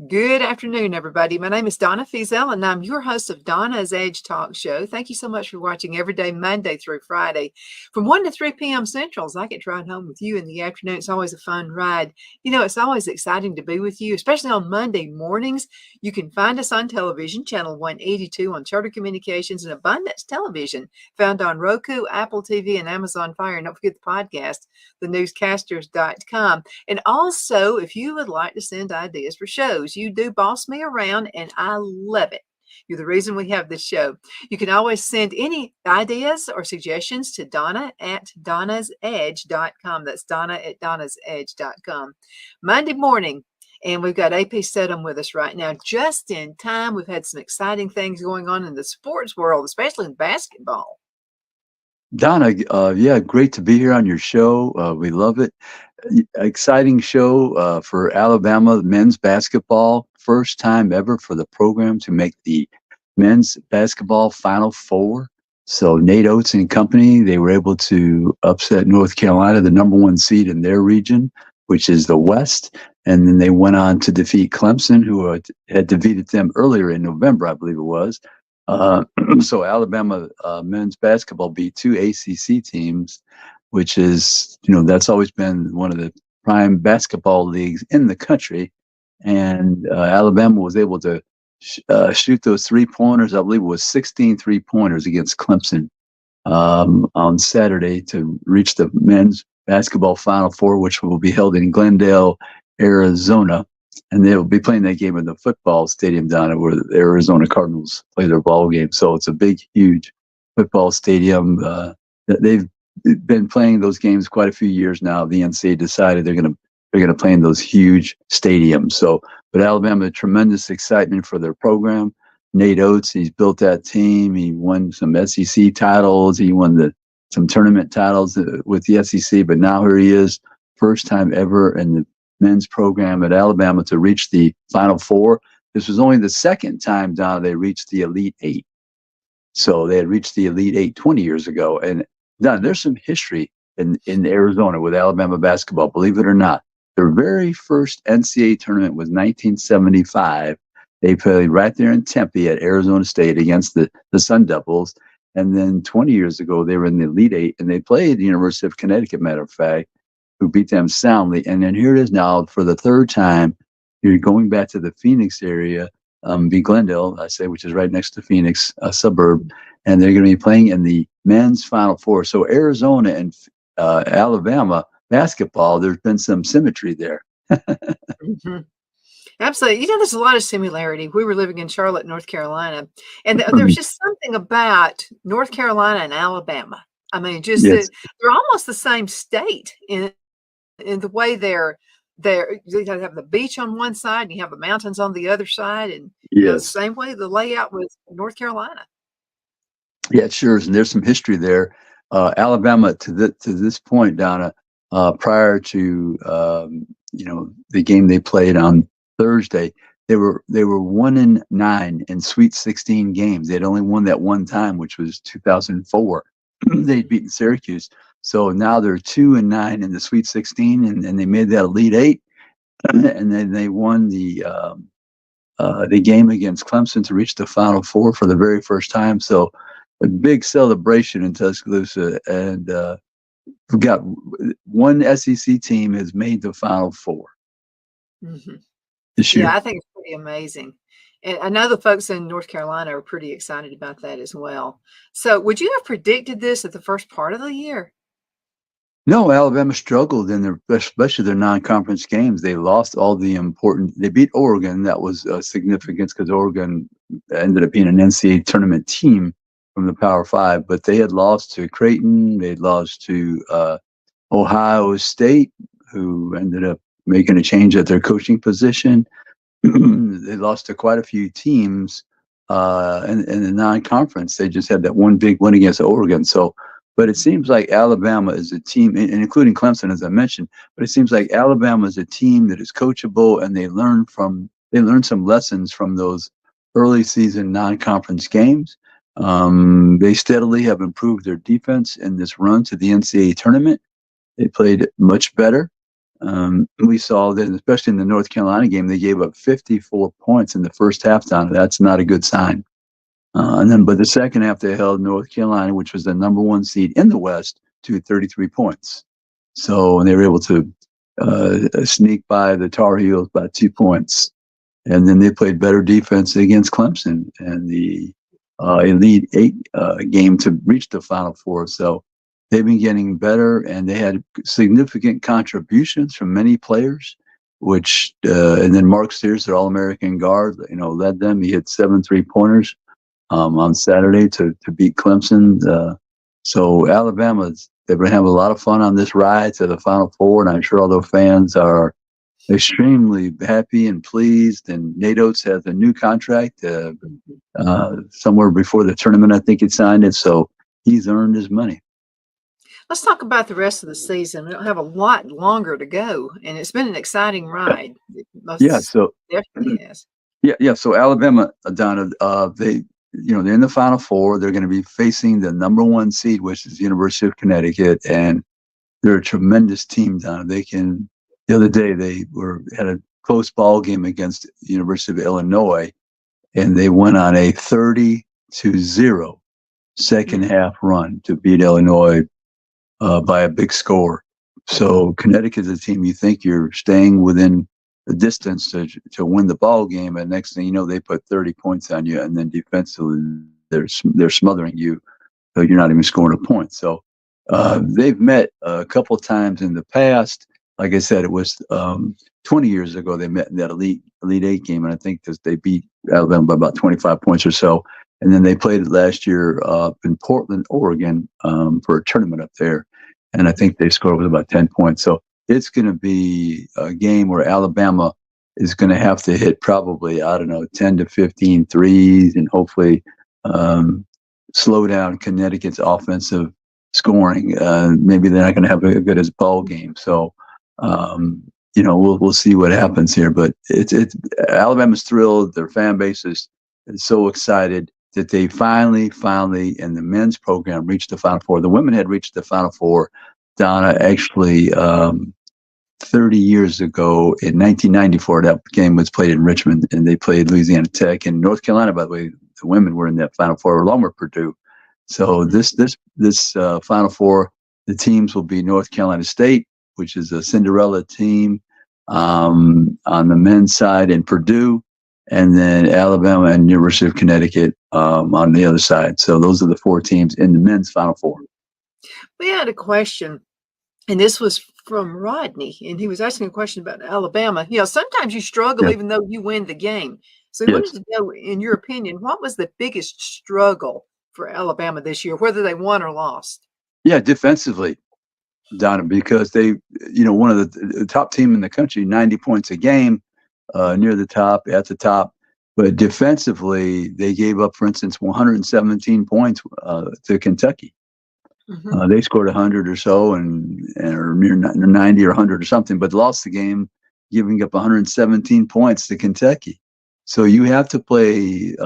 Good afternoon, everybody. My name is Donna Fiesel, and I'm your host of Donna's Edge Talk Show. Thank you so much for watching every day, Monday through Friday, from 1 to 3 p.m. Central. As I get to ride home with you in the afternoon, it's always a fun ride. You know, it's always exciting to be with you, especially on Monday mornings. You can find us on television, channel 182 on Charter Communications and Abundance Television, found on Roku, Apple TV, and Amazon Fire. And don't forget the podcast, thenewscasters.com. And also, if you would like to send ideas for shows, you do boss me around, and I love it. You're the reason we have this show. You can always send any ideas or suggestions to Donna at donnasedge.com. That's Donna at donnasedge.com. Monday morning, and we've got AP Steadham with us right now, just in time. We've had some exciting things going on in the sports world, especially in basketball. Donna, yeah, great to be here on your show. We love it. Exciting show for Alabama men's basketball. First time ever for the program to make the men's basketball Final Four. So Nate Oates and company, they were able to upset North Carolina, the number one seed in their region, which is the West. And then they went on to defeat Clemson, who had defeated them earlier in November, I believe it was. So Alabama men's basketball beat two ACC teams, which is, that's always been one of the prime basketball leagues in the country. And Alabama was able to shoot those 3-pointers. I believe it was 16 3-pointers against Clemson on Saturday to reach the men's basketball Final Four, which will be held in Glendale, Arizona. And they'll be playing that game in the football stadium down where the Arizona Cardinals play their ball game. So it's a big, huge football stadium. They've been playing those games quite a few years now. The NCAA decided they're going to play in those huge stadiums. So, but Alabama, tremendous excitement for their program. Nate Oates, he's built that team. He won some SEC titles. He won some tournament titles with the SEC. But now here he is, first time ever in the men's program at Alabama to reach the Final Four. This was only the second time down they reached the Elite Eight. So they had reached the Elite Eight 20 years ago. And Don, there's some history in Arizona with Alabama basketball, believe it or not. Their very first NCAA tournament was 1975. They played right there in Tempe at Arizona State against the Sun Devils. And then 20 years ago, they were in the Elite Eight, and they played the University of Connecticut, matter of fact, who beat them soundly. And then here it is now for the third time. You're going back to the Phoenix area, be Glendale, I say, which is right next to Phoenix, a suburb, and they're going to be playing in the men's Final Four. So Arizona and Alabama basketball, there's been some symmetry there. Mm-hmm. Absolutely. There's a lot of similarity. We were living in Charlotte, North Carolina, and there's just something about North Carolina and Alabama. I mean, just Yes. they're almost the same state in the way they're you have the beach on one side and you have the mountains on the other side, and the Yes. same way the layout was North Carolina. Yeah, it sure is. And there's some history there. Alabama to this point, Donna, prior to the game they played on Thursday, they were 1-9 in Sweet 16 games. They'd only won that one time, which was 2004. They'd beaten Syracuse. So now they're 2-9 in the Sweet 16, and they made that Elite Eight, and then they won the game against Clemson to reach the Final Four for the very first time. So a big celebration in Tuscaloosa, and we've got one SEC team has made the Final Four Mm-hmm. this year. Yeah, I think it's pretty amazing. And I know the folks in North Carolina are pretty excited about that as well. So would you have predicted this at the first part of the year? No, Alabama struggled in especially their non-conference games. They lost all the important. They beat Oregon. That was significant because Oregon ended up being an NCAA tournament team from the Power Five. But they had lost to Creighton. They had lost to Ohio State, who ended up making a change at their coaching position. They lost to quite a few teams in the non-conference. They just had that one big win against Oregon. So. But it seems like Alabama is a team, and including Clemson, as I mentioned, but it seems like Alabama is a team that is coachable, and they learn some lessons from those early season non-conference games. They steadily have improved their defense in this run to the NCAA tournament. They played much better. We saw that, especially in the North Carolina game, they gave up 54 points in the first half. Down, that's not a good sign. But the second half, they held North Carolina, which was the number one seed in the West, to 33 points. So they were able to sneak by the Tar Heels by 2 points. And then they played better defense against Clemson and the Elite Eight game to reach the Final Four. So they've been getting better, and they had significant contributions from many players. And then Mark Steers, their All-American guard, led them. He hit 7 3-pointers on Saturday to beat Clemson. So Alabama's they've been having a lot of fun on this ride to the Final Four, and I'm sure all the fans are extremely happy and pleased. And Nate Oates has a new contract somewhere before the tournament. I think he signed it, so he's earned his money. Let's talk about the rest of the season. We don't have a lot longer to go, and it's been an exciting ride. So definitely has. Yeah. So Alabama, Donna, they're in the Final Four. They're going to be facing the number one seed, which is the University of Connecticut, and they're a tremendous team, Donna. The other day they had a close ball game against the University of Illinois, and they went on a 30-0 second half run to beat Illinois by a big score. So Connecticut is a team you think you're staying within the distance to win the ball game, and next thing you know, they put 30 points on you, and then defensively they're smothering you, so you're not even scoring a point. So they've met a couple of times in the past. Like I said, it was 20 years ago they met in that Elite Eight game, and I think they beat Alabama by about 25 points or so. And then they played it last year in Portland, Oregon, for a tournament up there, and I think they scored with about 10 points. So it's going to be a game where Alabama is going to have to hit probably, 10 to 15 threes, and hopefully slow down Connecticut's offensive scoring. Maybe they're not going to have a good as ball game. So we'll see what happens here. But it's Alabama's thrilled. Their fan base is so excited that they finally in the men's program reached the Final Four. The women had reached the Final Four, Donna, actually 30 years ago in 1994. That game was played in Richmond, and they played Louisiana Tech. And North Carolina, by the way, the women were in that Final Four along with Purdue. So this Final Four, the teams will be North Carolina State, which is a Cinderella team on the men's side, and Purdue, and then Alabama and University of Connecticut on the other side. So those are the 4 teams in the men's Final Four. We had a question, and this was from Rodney, and he was asking a question about Alabama. Sometimes you struggle even though you win the game. So he wanted to know, in your opinion, what was the biggest struggle for Alabama this year, whether they won or lost? Yeah, defensively, Donna, because they, one of the top team in the country, 90 points a game, near the top, at the top. But defensively, they gave up, for instance, 117 points to Kentucky. Mm-hmm. They scored 100 or so, or near 90 or 100 or something, but lost the game, giving up 117 points to Kentucky. So you have to play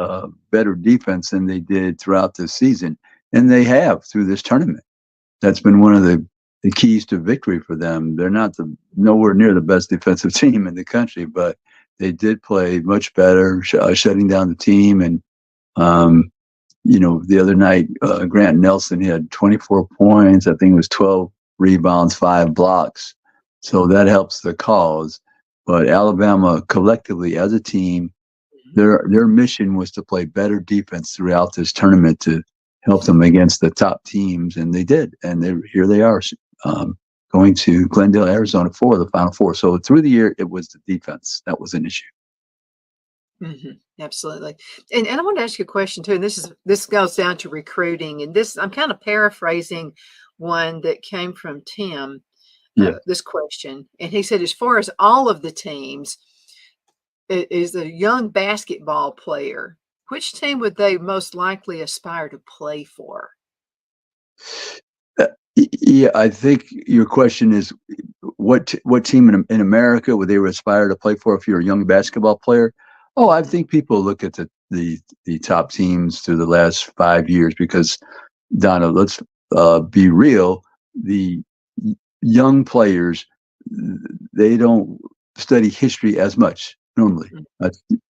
better defense than they did throughout the season, and they have through this tournament. That's been one of the keys to victory for them. They're not nowhere near the best defensive team in the country, but they did play much better, shutting down the team. And the other night, Grant Nelson had 24 points. I think it was 12 rebounds, 5 blocks. So that helps the cause. But Alabama collectively as a team, their mission was to play better defense throughout this tournament to help them against the top teams, and they did. And here they are going to Glendale, Arizona for the Final Four. So through the year, it was the defense that was an issue. Mm-hmm. Absolutely. And I want to ask you a question too. And this goes down to recruiting. And I'm kind of paraphrasing one that came from Tim, this question. And he said, as far as all of the teams, is a young basketball player, which team would they most likely aspire to play for? Yeah, I think your question is what team in America would they aspire to play for if you're a young basketball player? Oh, I think people look at the top teams through the last 5 years because, Donna, let's be real. The young players, they don't study history as much normally.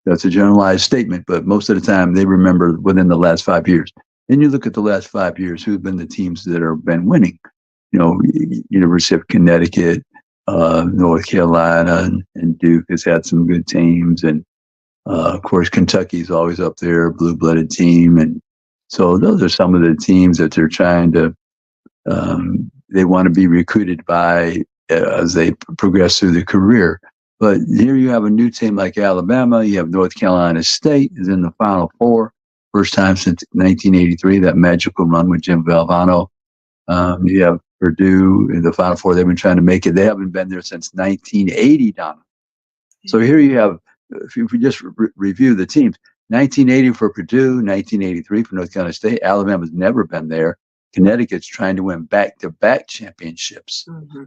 That's a generalized statement, but most of the time they remember within the last 5 years. And you look at the last 5 years, who've been the teams that have been winning? University of Connecticut, North Carolina, and Duke has had some good teams, and of course Kentucky's always up there, blue-blooded team, and so those are some of the teams that they're trying to. They want to be recruited by as they progress through their career. But here you have a new team like Alabama. You have North Carolina State is in the Final Four, first time since 1983. That magical run with Jim Valvano. You have Purdue in the Final Four. They've been trying to make it. They haven't been there since 1980, Donna. So here you have, if we just review the teams, 1980 for Purdue, 1983 for North Carolina State. Alabama's never been there. Connecticut's trying to win back-to-back championships.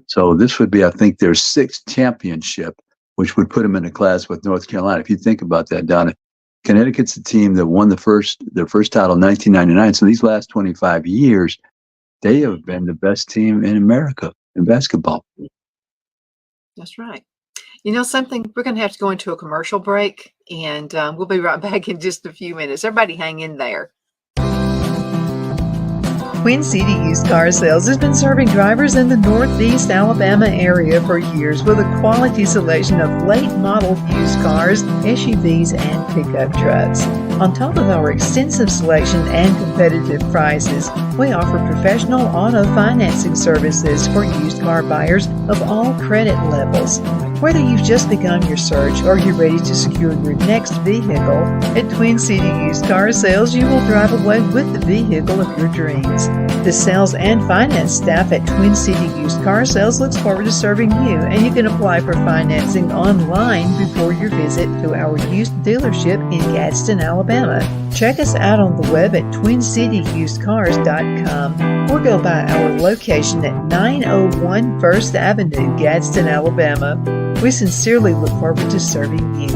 So this would be, I think, their sixth championship, which would put them in a class with North Carolina. If you think about that, Donna, Connecticut's the team that won their first title in 1999. So these last 25 years, they have been the best team in America in basketball. That's right. You know something? We're going to have to go into a commercial break, and we'll be right back in just a few minutes. Everybody hang in there. Twin City Used Car Sales has been serving drivers in the Northeast Alabama area for years with a quality selection of late model used cars, SUVs, and pickup trucks. On top of our extensive selection and competitive prices, we offer professional auto financing services for used car buyers of all credit levels. Whether you've just begun your search or you're ready to secure your next vehicle, at Twin City Used Car Sales, you will drive away with the vehicle of your dreams. The sales and finance staff at Twin City Used Car Sales looks forward to serving you, and you can apply for financing online before your visit to our used dealership in Gadsden, Alabama. Check us out on the web at twincityusedcars.com or go by our location at 901 First Avenue, Gadsden, Alabama. We sincerely look forward to serving you.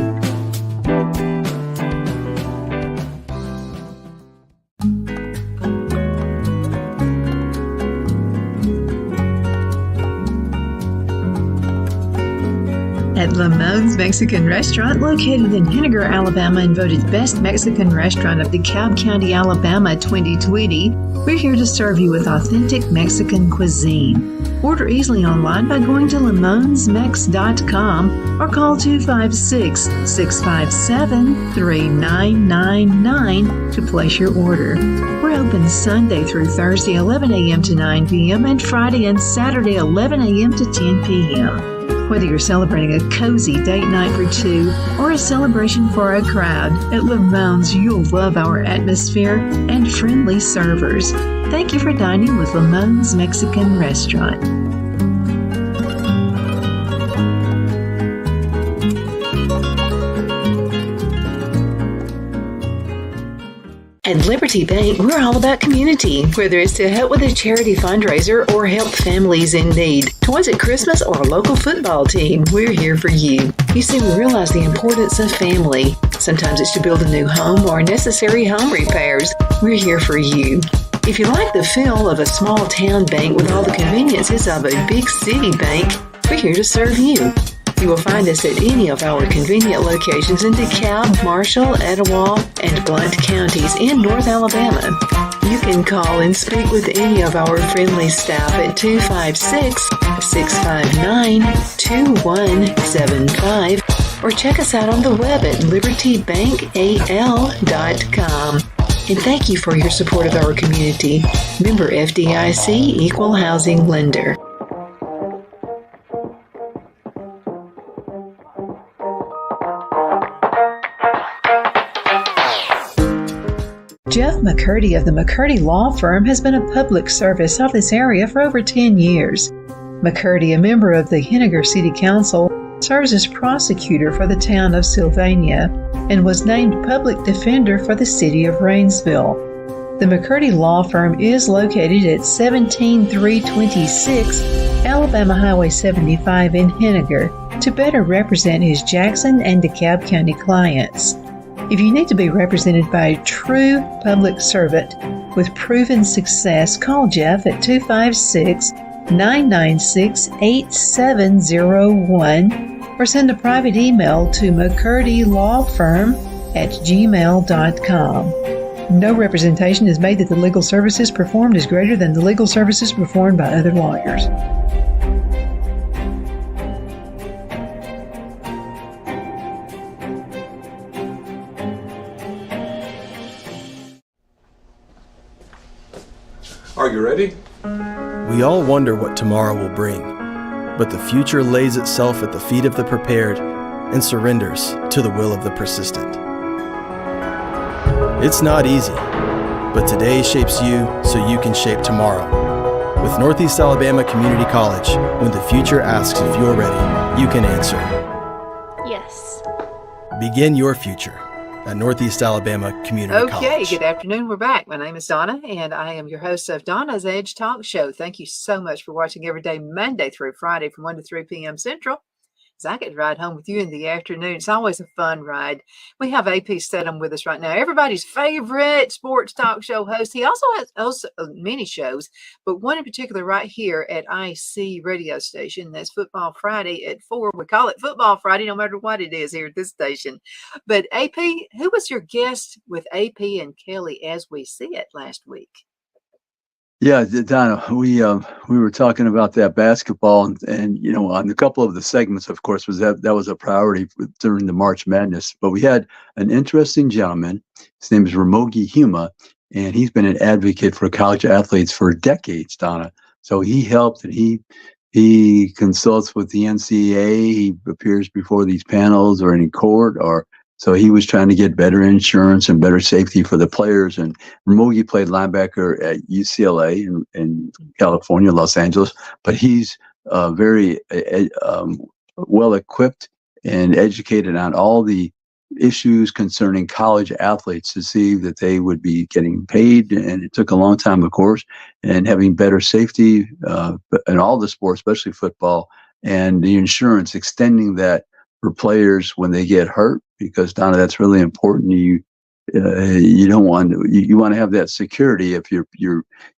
At Lamone's Mexican Restaurant, located in Henniger, Alabama, and voted Best Mexican Restaurant of DeKalb County, Alabama 2020, we're here to serve you with authentic Mexican cuisine. Order easily online by going to lamonsmex.com or call 256-657-3999 to place your order. We're open Sunday through Thursday 11 a.m. to 9 p.m. and Friday and Saturday 11 a.m. to 10 p.m. Whether you're celebrating a cozy date night for two or a celebration for a crowd, at Lamone's you'll love our atmosphere and friendly servers. Thank you for dining with Lamone's Mexican Restaurant. At Liberty Bank, we're all about community, whether it's to help with a charity fundraiser or help families in need. Toys at Christmas or a local football team, we're here for you. You see, we realize the importance of family. Sometimes it's to build a new home or necessary home repairs. We're here for you. If you like the feel of a small town bank with all the conveniences of a big city bank, we're here to serve you. You will find us at any of our convenient locations in DeKalb, Marshall, Etowah, and Blount counties in North Alabama. You can call and speak with any of our friendly staff at 256-659-2175 or check us out on the web at libertybankal.com. And thank you for your support of our community. Member FDIC Equal Housing Lender. Jeff McCurdy of the McCurdy Law Firm has been a public service of this area for over 10 years. McCurdy, a member of the Henniger City Council, serves as prosecutor for the town of Sylvania and was named public defender for the city of Rainsville. The McCurdy Law Firm is located at 17326 Alabama Highway 75 in Henniger to better represent his Jackson and DeKalb County clients. If you need to be represented by a true public servant with proven success, call Jeff at 256-9 996-8701 or send a private email to mccurdy.lawfirm@gmail.com. No representation is made that the legal services performed is greater than the legal services performed by other lawyers. Are you ready? We all wonder what tomorrow will bring, but the future lays itself at the feet of the prepared and surrenders to the will of the persistent. It's not easy, but today shapes you so you can shape tomorrow. With Northeast Alabama Community College, when the future asks if you're ready, you can answer Yes. Begin your future at Northeast Alabama Community College. Okay, good afternoon. We're back. My name is Donna, and I am your host of Donna's Edge Talk Show. Thank you so much for watching every day, Monday through Friday from 1 to 3 p.m. Central. As I get to ride home with you in the afternoon. It's always a fun ride. We have AP Steadham with us right now, everybody's favorite sports talk show host. He also has many shows, but one in particular right here at IC radio station. That's Football Friday at 4. We call it Football Friday no matter what it is here at this station. But AP, who was your guest with AP and Kelly as we see it last week? Yeah, Donna, we were talking about that basketball, and you know, on a couple of the segments, of course, that was a priority during the March Madness. But we had an interesting gentleman. His name is Ramogi Huma, and he's been an advocate for college athletes for decades, Donna. So he helped, and he consults with the NCAA. He appears before these panels or in court, or so he was trying to get better insurance and better safety for the players. And Ramogi played linebacker at UCLA in California, Los Angeles, but he's very well equipped and educated on all the issues concerning college athletes to see that they would be getting paid. And it took a long time, of course, and having better safety in all the sports, especially football, and the insurance, extending that for players when they get hurt, because Donna, that's really important. You don't want you want to have that security if you're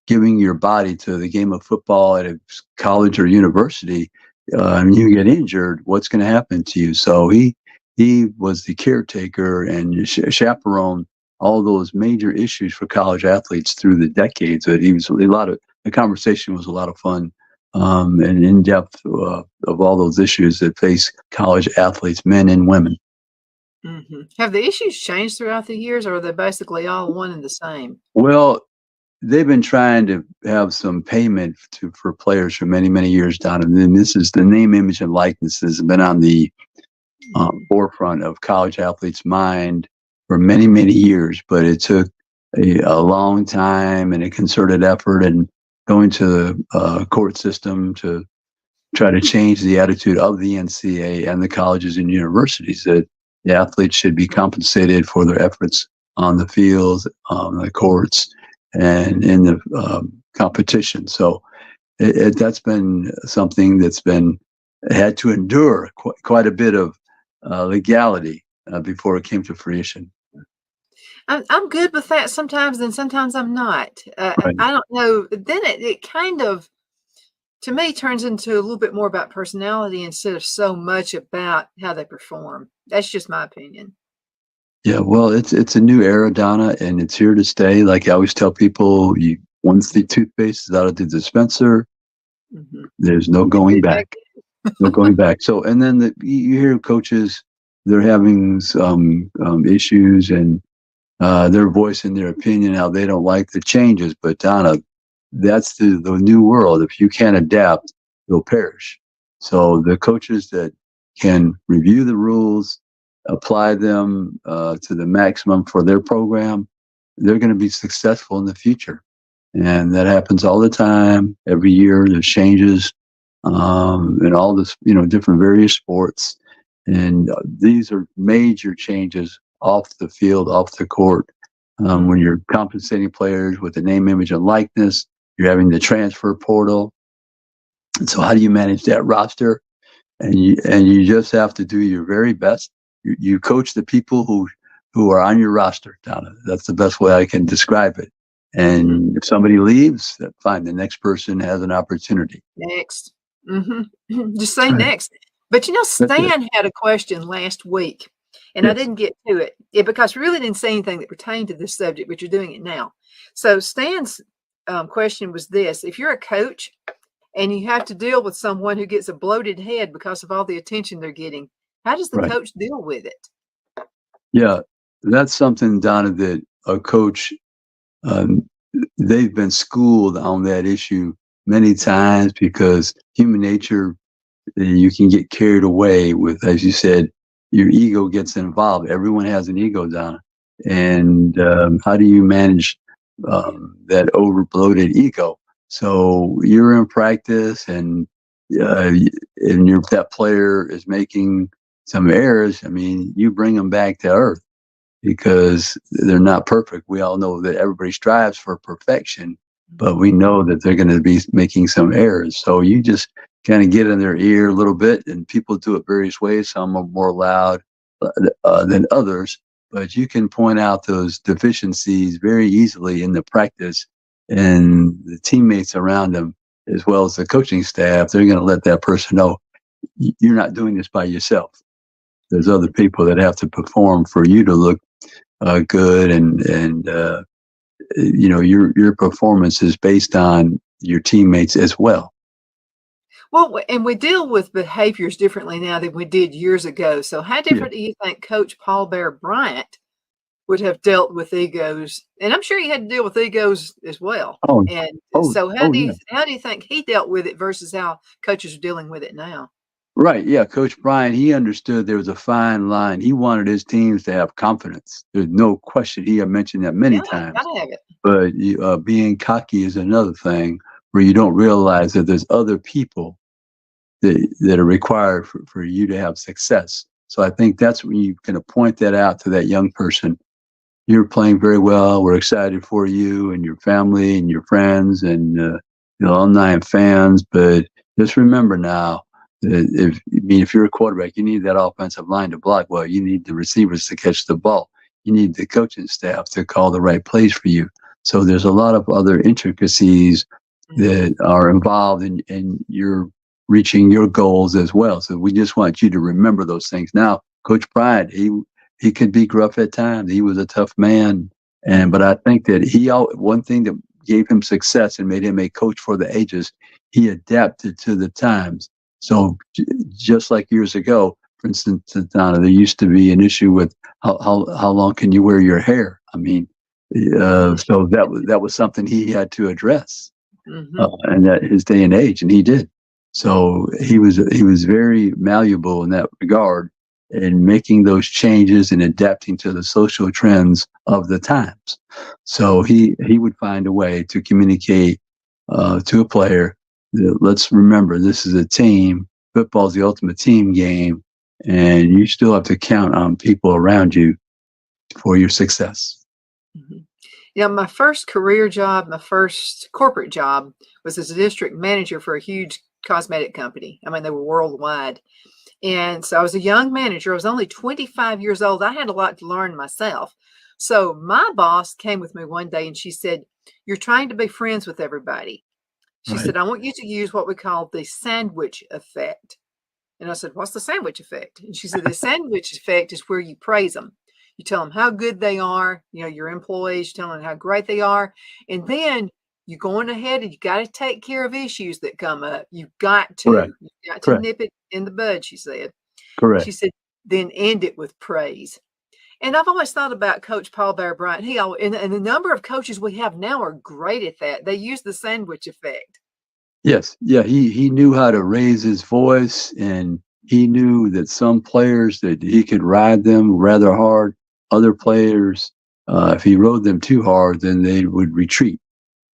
giving your body to the game of football at a college or university, and you get injured, what's going to happen to you? So he was the caretaker and chaperone all those major issues for college athletes through the decades. That the conversation was a lot of fun. And in depth of all those issues that face college athletes, men and women. Mm-hmm. Have the issues changed throughout the years, or are they basically all one and the same? Well, they've been trying to have some payment for players for many, many years, Don. And this is the name, image, and likeness has been on the forefront of college athletes' mind for many, many years. But it took a long time and a concerted effort and going to the court system to try to change the attitude of the NCAA and the colleges and universities that the athletes should be compensated for their efforts on the field, on the courts, and in the competition. So that's been something that's had to endure quite a bit of legality before it came to fruition. I'm good with that sometimes, and sometimes I'm not. Right. I don't know. Then it kind of, to me, turns into a little bit more about personality instead of so much about how they perform. That's just my opinion. Yeah, well, it's a new era, Donna, and it's here to stay. Like I always tell people, once the toothpaste is out of the dispenser, there's no going back. No going back. So, and then you hear coaches, they're having some issues, and they're voicing their opinion how they don't like the changes. But Donna, that's the new world. If you can't adapt, you'll perish. So the coaches that can review the rules, apply them to the maximum for their program, they're going to be successful in the future. And that happens all the time. Every year there's changes in all this, different various sports. And these are major changes off the field, off the court. When you're compensating players with the name, image, and likeness, you're having the transfer portal. And so how do you manage that roster? And you just have to do your very best. You coach the people who are on your roster, Donna. That's the best way I can describe it. And if somebody leaves, fine. The next person has an opportunity. Next. Just say Right. next. But That's it. Stan had a question last week, and I Yes. didn't get to it because we really didn't say anything that pertained to this subject, but you're doing it now. So Stan's question was this: if you're a coach and you have to deal with someone who gets a bloated head because of all the attention they're getting, how does the Right. coach deal with it? Yeah, that's something, Donna, that a coach, um, they've been schooled on that issue many times because human nature, you can get carried away with, as you said, your ego gets involved. Everyone has an ego, Donna. And how do you manage that overbloated ego? So you're in practice, and that player is making some errors. I mean, you bring them back to earth because they're not perfect. We all know that everybody strives for perfection, but we know that they're going to be making some errors. So you just kind of get in their ear a little bit, and people do it various ways. Some are more loud than others, but you can point out those deficiencies very easily in the practice, and the teammates around them, as well as the coaching staff, they're going to let that person know you're not doing this by yourself. There's other people that have to perform for you to look good, and your performance is based on your teammates as well. Well, and we deal with behaviors differently now than we did years ago. So how different do you think Coach Paul Bear Bryant would have dealt with egos? And I'm sure he had to deal with egos as well. Oh, And oh, so oh, yeah. how do you think he dealt with it versus how coaches are dealing with it now? Right. Yeah. Coach Bryant, he understood there was a fine line. He wanted his teams to have confidence. There's no question. He had mentioned that many Yeah, times. gotta have it. But being cocky is another thing where you don't realize that there's other people that are required for you to have success. So I think that's when you can point that out to that young person. You're playing very well. We're excited for you and your family and your friends and the alumni and fans. But just remember now that if you're a quarterback, you need that offensive line to block well. You need the receivers to catch the ball. You need the coaching staff to call the right plays for you. So there's a lot of other intricacies that are involved in your reaching your goals as well. So we just want you to remember those things. Now, Coach Bryant, he could be gruff at times. He was a tough man, but I think that one thing that gave him success and made him a coach for the ages, he adapted to the times. So just like years ago, for instance, Donna, there used to be an issue with how long can you wear your hair? I mean, so that was something he had to address, in his day and age, and he did. So he was very malleable in that regard, in making those changes and adapting to the social trends of the times. So he would find a way to communicate to a player that, let's remember, this is a team. Football is the ultimate team game, and you still have to count on people around you for your success. Yeah, my first career job, my first corporate job was as a district manager for a huge cosmetic company. I mean, they were worldwide. And so I was a young manager. I was only 25 years old. I had a lot to learn myself. So my boss came with me one day and she said, "You're trying to be friends with everybody." She said, "I want you to use what we call the sandwich effect." And I said, "What's the sandwich effect?" And she said, "The sandwich effect is where you praise them. You tell them how good they are, your employees, you tell them how great they are. And then you're going ahead and you got to take care of issues that come up. You've got to. Correct. You've got to Correct. nip it in the bud," she said. Correct. She said, "Then end it with praise." And I've always thought about Coach Paul Bear Bryant. And the number of coaches we have now are great at that. They use the sandwich effect. Yes. Yeah. He knew how to raise his voice, and he knew that some players that he could ride them rather hard. Other players, if he rode them too hard, then they would retreat,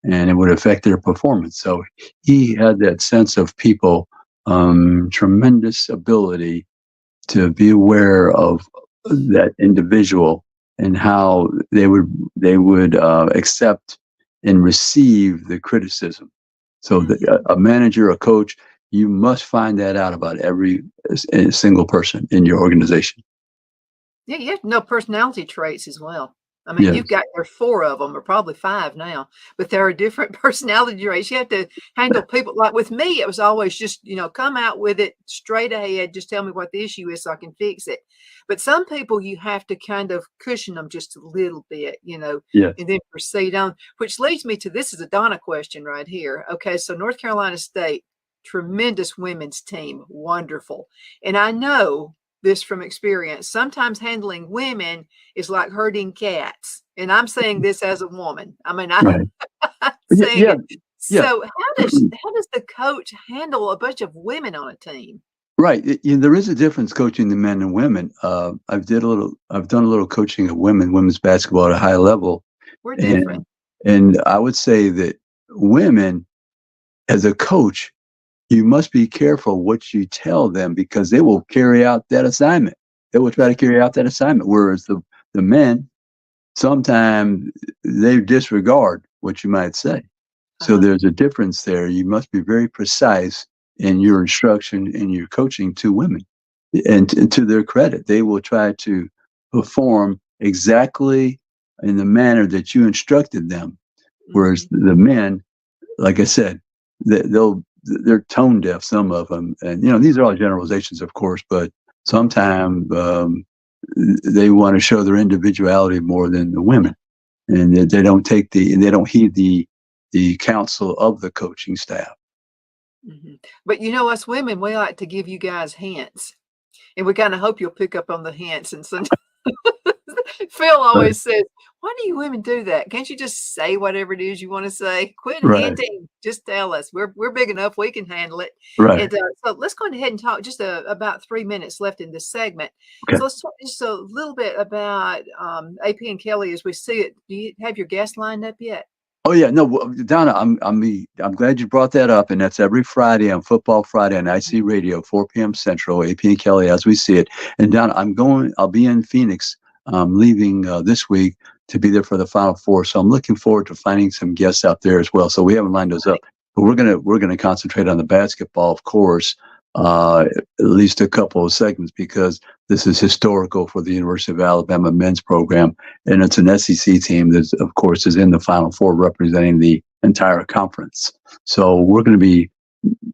and it would affect their performance. So he had that sense of people, tremendous ability to be aware of that individual and how they would accept and receive the criticism. So a manager, a coach, you must find that out about every single person in your organization. Yeah, you have to know personality traits as well. I mean, Yes. you've got there 4 of them, or probably 5 now, but there are different personality traits. You have to handle people like with me, it was always just, come out with it straight ahead. Just tell me what the issue is so I can fix it. But some people you have to kind of cushion them just a little bit, Yes. and then proceed on, which leads me to this is a Donna question right here. Okay, so North Carolina State, tremendous women's team, wonderful. And I know this from experience. Sometimes handling women is like herding cats. And I'm saying this as a woman. I mean, Right. I'm Yeah. saying Yeah. it. Yeah. So how does the coach handle a bunch of women on a team? Right. There is a difference coaching the men and women. I've done a little coaching of women's basketball at a high level, We're and different. I would say that women, as a coach, you must be careful what you tell them because they will carry out that assignment. They will try to carry out that assignment. Whereas the men, sometimes they disregard what you might say. So Uh-huh. there's a difference there. You must be very precise in your instruction and your coaching to women. And to their credit, they will try to perform exactly in the manner that you instructed them. Whereas Mhm. the men, like I said, they're tone deaf, some of them. And, these are all generalizations, of course, but sometimes they want to show their individuality more than the women. And they don't heed the counsel of the coaching staff. Mhm. But us women, we like to give you guys hints, and we kinda hope you'll pick up on the hints, and sometimes Phil Right. always says, "Why do you women do that? Can't you just say whatever it is you wanna say? Quit Right. hinting, just tell us. We're big enough, we can handle it." Right. And, so let's go ahead and talk just, about 3 minutes left in this segment. Okay. So let's talk just a little bit about, AP and Kelly as we see it. Do you have your guests lined up yet? Oh yeah, no, Donna, I'm glad you brought that up, and that's every Friday on Football Friday on IC Radio, 4 p.m. Central, AP and Kelly as we see it. And Donna, I'll be in Phoenix, leaving this week to be there for the Final Four. So I'm looking forward to finding some guests out there as well. So we haven't lined those up, but we're gonna concentrate on the basketball, of course, at least a couple of segments because this is historical for the University of Alabama men's program. And it's an SEC team that, of course, is in the Final Four representing the entire conference. So we're going to be,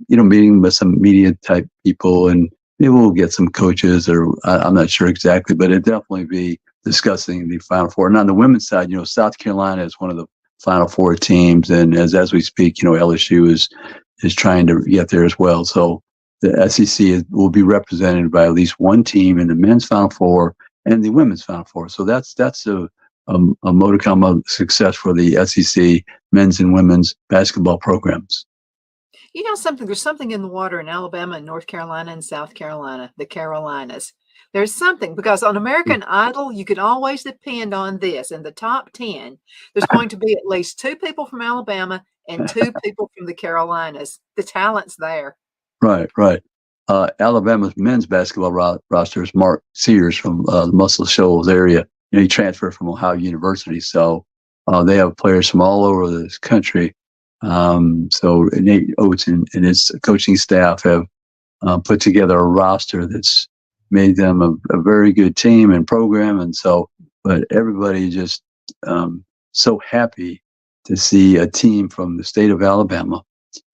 meeting with some media type people, and maybe we'll get some coaches, or I'm not sure exactly, but it'll definitely be discussing the Final Four. And on the women's side, South Carolina is one of the Final Four teams, and as we speak, LSU is trying to get there as well. So the SEC will be represented by at least one team in the men's Final Four and the women's Final Four. So that's a modicum of success for the SEC men's and women's basketball programs. You know something? There's something in the water in Alabama and North Carolina and South Carolina, the Carolinas. There's something because on American Idol, you can always depend on this. In the top 10, there's going to be at least 2 people from Alabama and 2 people from the Carolinas. The talent's there. Right, right. Alabama's men's basketball roster is Mark Sears from the Muscle Shoals area. He transferred from Ohio University, so they have players from all over this country. So Nate Oates and his coaching staff have put together a roster that's made them a very good team and program. And so, but everybody just so happy to see a team from the state of Alabama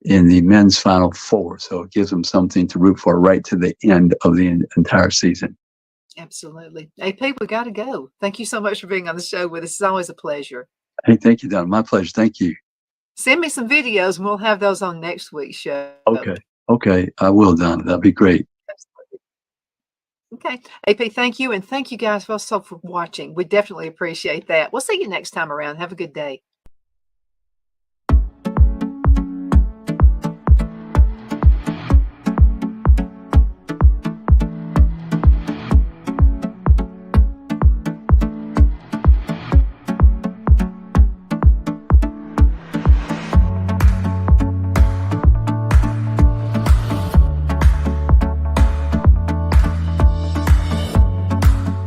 in the men's Final Four. So it gives them something to root for right to the end of the entire season. Absolutely. AP, we got to go. Thank you so much for being on the show with us. It's always a pleasure. Hey, thank you, Don. My pleasure. Thank you. Send me some videos and we'll have those on next week's show. Okay. Okay. I will, Don. That'd be great. Absolutely. Okay. AP, thank you. And thank you guys also for watching. We definitely appreciate that. We'll see you next time around. Have a good day.